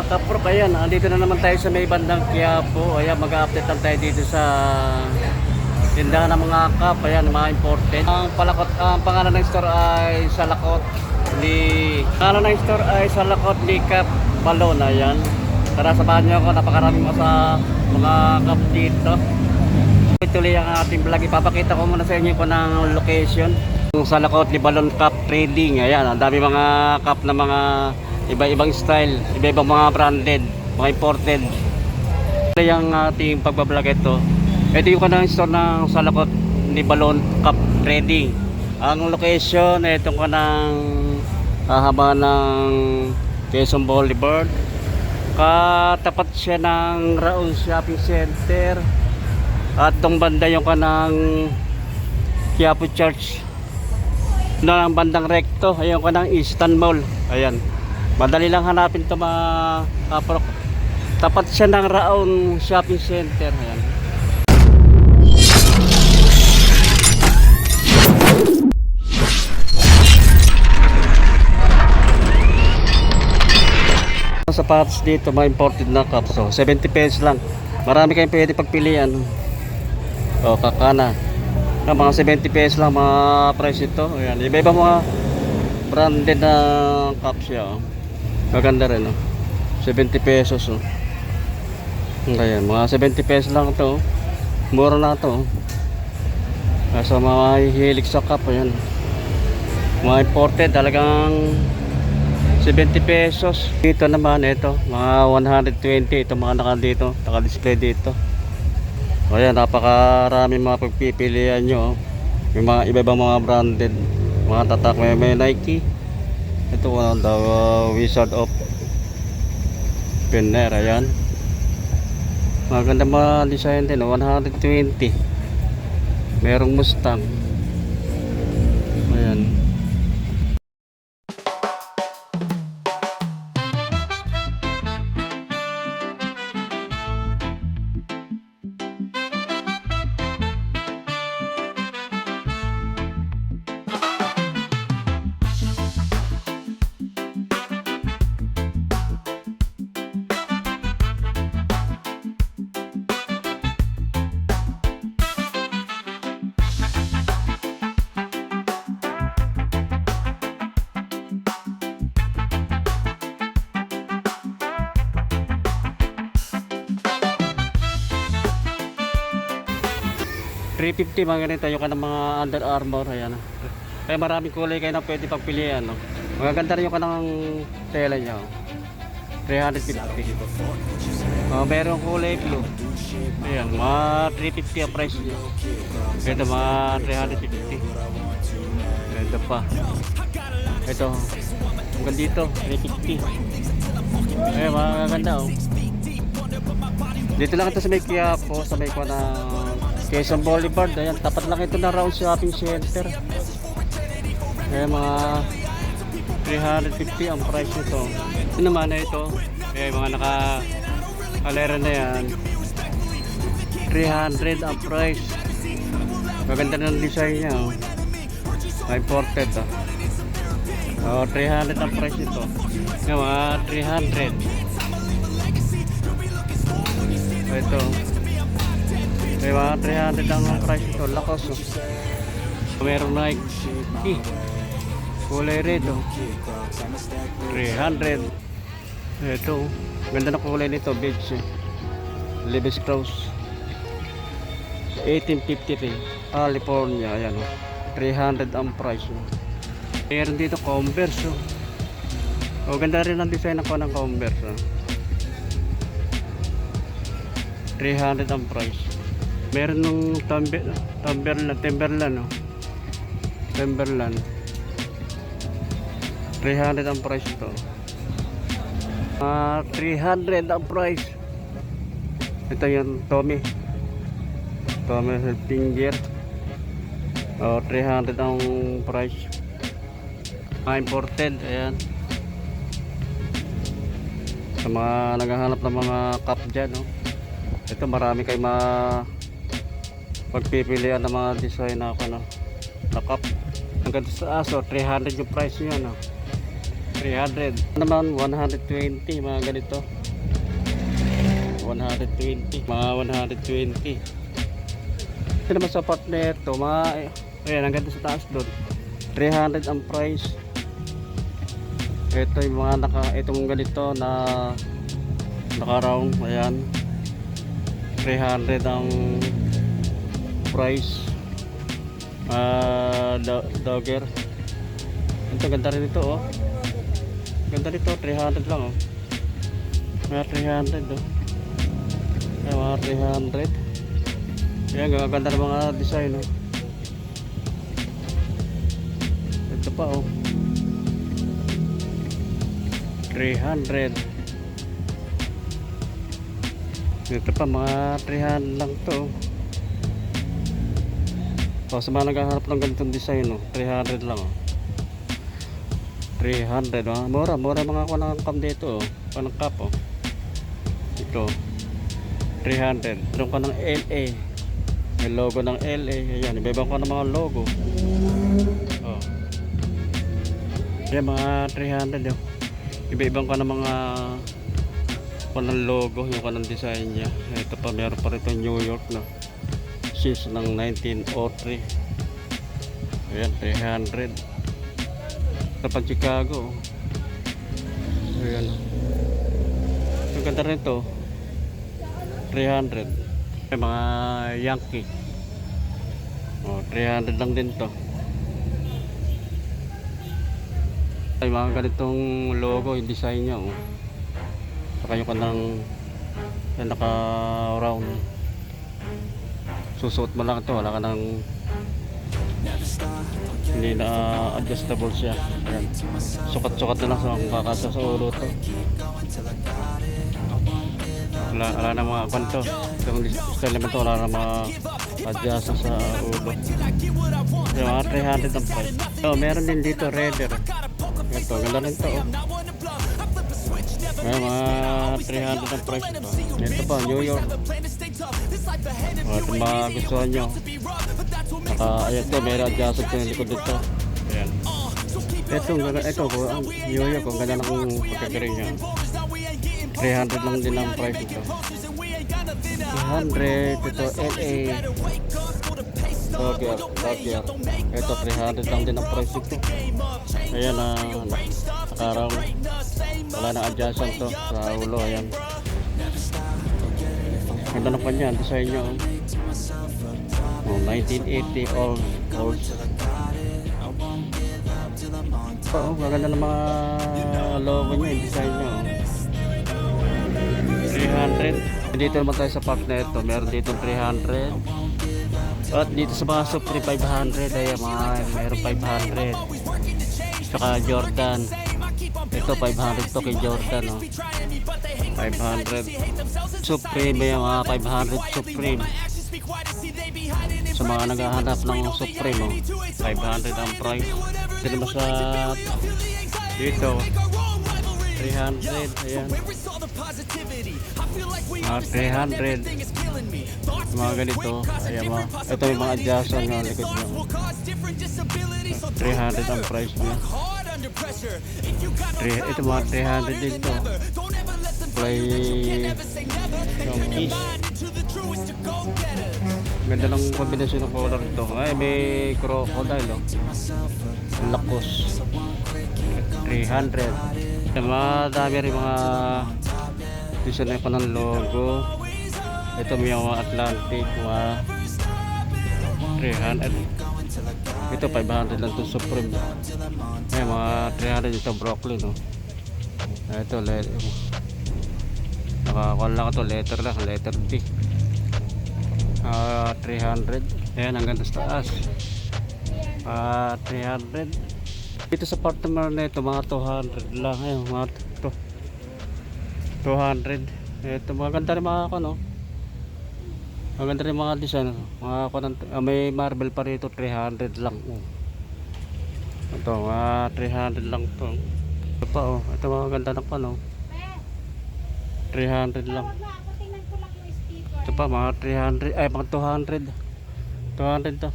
Kaprok, ayan, andito na naman tayo sa may bandang Quiapo. Ayan, mag-update lang tayo dito sa tindahan ng mga cup. Ayan, mga imported. Ang pangalan ng store ay Salakot ni Cup Balon. Ayan, tara samahan nyo ako, napakarami mo sa mga cup dito. Ituloy ang ating vlog. Ipapakita ko muna sa inyo po ng location sa Salakot ni Balon Cup Trading. Ayan, ang dami mga cup na mga iba-ibang style, iba-ibang mga branded, mga imported. Ito yung ating pagbablog ito. Ito yung kanang store ng Salakot ni Balon Cup Trading. Ang location, itong kanang haba ng Quezon Boulevard. Katapat siya ng Raon Shopping Center. At itong banda yung kanang Quiapo Church. Na ang bandang recto, ayun kanang Eastern Mall. Ayan. Madali lang hanapin ito mga kaprok. Tapat siya ng Raon Shopping Center. Ayan. Sapatos dito, mga imported na cups. So, 70 pesos lang. Marami kayong pwede pagpilian. O, kakana. Mga 70 pesos lang mga price ito. Ayan. Iba-iba mga branded na cups siya. Maganda rin, 70 pesos. Ayan, mga 70 pesos lang ito. Mura na ito. Sa mga hilig sa cup, ayan. Mga imported, talagang 70 pesos. Dito naman, ito, mga 120. Ito mga naka-display dito. Ayan, napakarami mga pagpipilian nyo. May mga iba-ibang mga branded. Mga tatak, may Nike. Ito the Wizard of Penner. Ayan, maganda mga design din, 120. Merong Mustang. Ayan. $350 mga ganito yung kanang mga Under Armour. Ayan. Kaya maraming kulay kayo na pwede pagpilian, no? Magaganda rin yung kanang tela niya, $350. Merong kulay blue. Ayan, mga $350 ang price niya. Ito mga $350. Ito pa. Ito, hanggang dito $350. Ayan, magaganda, Dito lang ito sa may Quiapo, sa may Quezon Boulevard. Ayan, tapat lang ito na Raon Shopping Center. Ayan, mga $350 ang price nito. Ito naman na ito. Ayan, mga naka-kalera na yan, $300 ang price. Maganda ng design niya, imported, $300 ang price nito. Ayan, mga $300. Ito, may mga $300 ang price ito. Lakas, Meron Nike kulay red, $300. Ito, ganda na kulay nito, beige, Levi's Strauss, 1853 California. Ayan, $300 ang price. Meron dito Converse, ganda rin ang design ako ng Converse, $300 ang price. Meron nung Timberland, $300 ang price ito. $300 ang price. Ito yung Tommy Hilfiger, $300 ang price. Imported. Ayan, sa mga naghahanap ng mga cup dyan, ito marami kayo pagpipilian ng mga design na cup. Hanggang sa $300 yung price niya, 300. Naman 120 mga ganito. 120, mga 120. Ito naman sa part na ito, mga ayan, ang ganda sa taas doon. 300 ang price. Ito yung mga itong ganito na naka-round, ayan. 300 ang price. Dogger. Ito ganda rin ito, oh. Ganda nito, 300 lang, oh. Mga 300, oh. Ayan, mga 300. Ayan, gaganda ng mga design, oh. Ito pa, oh. 300. Ito pa, mga 300 lang to, oh. Sa mga naghahanap ng ganitong design, oh, 300 lang, oh. 300, oh. Mura mga kunang cam dito, oh. Kunang cup, oh. Ito 300. Meron ko ng LA, may logo ng LA. Ayan, iba-ibang ko ng mga logo, oh. Ayan, mga 300, oh. Iba-ibang ko ng mga kunang logo, yung kunang design nya. Ito pa, meron pa rito New York, no, since ng 1903. Ayan, 300. Ito pa Chicago, ayan. Ang ganda rin ito, 300. May mga Yankee, oh, 300 lang din to. Ay, mga ganitong logo, yung design nya, oh. Saka yung kanang naka round, susuot mo lang ito, wala ka ng, hindi na adjustable siya. Ayan. Sukat-sukat na lang sa kakasa sa ulo to. Wala na mga kwanto. Itong style naman to, wala na mga adjust sa ulo. Yung mga 300 ang price. So, meron din dito Raider. Ito, ganda rin to, oh. May mga 300 ang price ito. Ito pa, New York. Ito mga gustuhan nyo. Ayan ito, may adjusted ko yung likod dito. Ayan. Ito, ang New York, ang ganda ng pagkagaling niya. 300 lang din ang price ito. 300. Ito, LA Dogger. Ito, 300 lang din ang price ito. Ayan, nakaraw. Wala nang adjustment to sa ulo. Ayan, ganda ng kanya, design nyo, oh, 1980 old. Oh, gaganda ng mga logo nya, yung design nyo, 300. Dito naman tayo sa part na ito, meron dito 300. At dito sa mga Supreme 500, ayan, meron 500. Saka Jordan, ito 500 to kay Jordan, oh. 500 Supreme, may mga 500 Supreme. Sa mga naghahanap ng Supreme, oh, 500 ang price. Dito ba sa dito 300, ayan, mga 300. Mga ganito, ayan, ito yung mga adjustment ng likod nyo. 300 ang price niya. Ito mga 300 din to. Play yung keys. Ganda ng kombinasyon ng color ito. Ay, may crocodile, oh. Lakos, 300. Mga dami rin mga design ko ng logo. Ito may mga Atlantic, mga 300. Ito 500 lang to Supreme. Ay, mga 300 ito Brooklyn, oh. Ito nakakuha lang ito, letter D. 300. Ayan, hanggang sa taas, 300. Dito sa part naman na ito, mga 200 lang. Ayun, mga 200. Ito, mga ganda rin mga ako, no? Maganda rin mga design, mga may marble pa rito, 300 lang, oh. Ito, mga 300 lang to. Ito pa, oh. Ito mga ganda ng pa, no? 300 lang. Ito pa, mga 300. Ay, mga 200. 200 to.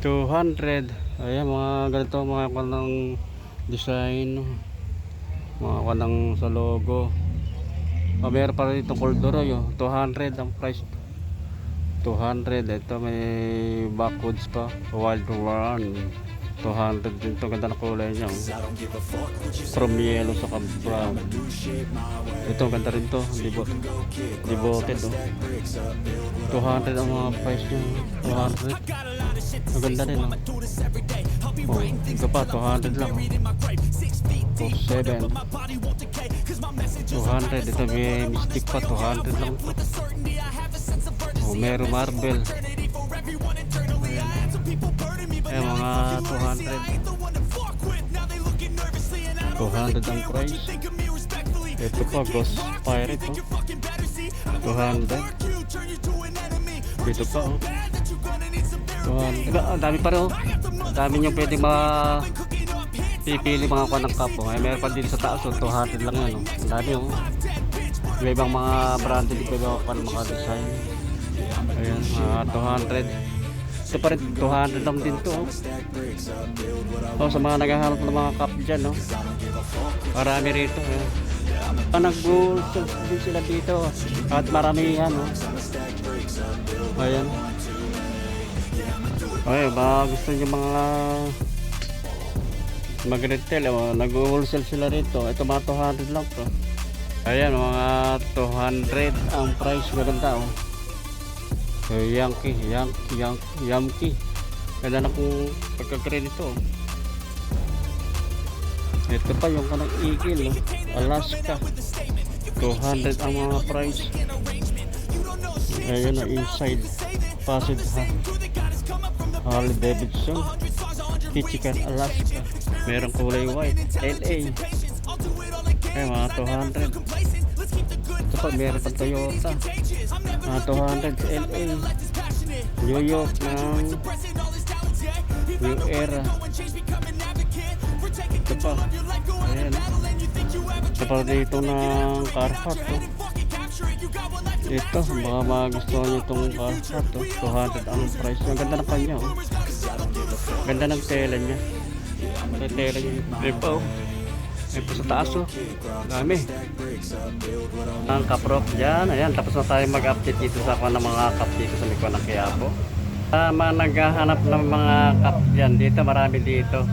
200. Ayan, mga ganito, mga kanang design, mga kanang sa logo. Meron pa rin itong Coldoroy, 200 ang price. 200. Ito may backwoods pa, wild one, 200 din to. Ganda na kulay niya, from yellow sa brown. Ito ganda rin to, devoted 200 ang mga price niya. 200 maganda rin ito pa 200 lang 7 200. Ito may mystic pa, 200 lang to. Meron marble, ayan mga 200 ang price. Ito pa Ghost Pirate 200. Dito pa 200. Ang dami pa rin dami nyo pwede pipili mga kuha ng cup meron pa din sa taas 200 lang yan ang dami may ibang mga branded, iba ibang pa ng mga design. Ayan mga 200. Ito pa rin 200 lang din to sa mga naghahanap ng mga cup dyan marami rito nag-gold din sila dito at marami yan ayan. Okay, baka gusto nyo mga mag-retail nag-wholesale sila rito. Ito mga 200 lang to. Ayan mga 200 ang price. Maganda Yankee ganda na kung pagkakredito. Ito pa yung kanang eagle Alaska, 200 ang mga price. Ayan na inside Pasig Harley Davidson Kitchikan Alaska, merong kulay white LA. Ay mga 200. Ito pa meron pa Toyota mga 200 LA. New York ng New Era. Ito pa ayan. Ito pa dito ng Carhartt ito baka magustuhan nyo itong Carhartt 200 ang price. Ang ganda ng kanya ganda ng tela niya. Tela niya ito sa taas dami ang kaprop dyan. Ayan, tapos na tayo mag-update dito sa ng mga cup dito sa Mikuan ng Quiapo. Mga naghahanap ng mga cup dyan dito, marami dito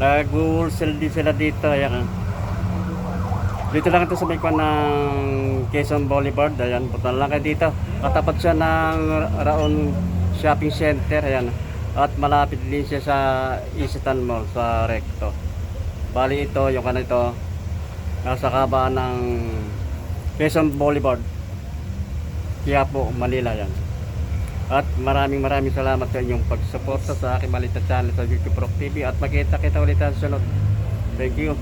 nag-wholesale din sila dito. Ayan dito lang ito sa Mikuan ng Quezon Boulevard. Ayan, punta lang kayo dito, katapat siya ng Raon Shopping Center. Ayan, at malapit din siya sa Isitan Mall sa Recto. Bali ito yung kanito nasa kabaan ng Quezon Boulevard, Quiapo, Manila. Yan. At maraming salamat sa inyong pagsuporta sa aking maliit na channel sa YouTube Rock TV. At magkita kita ulit sa sunod. Thank you.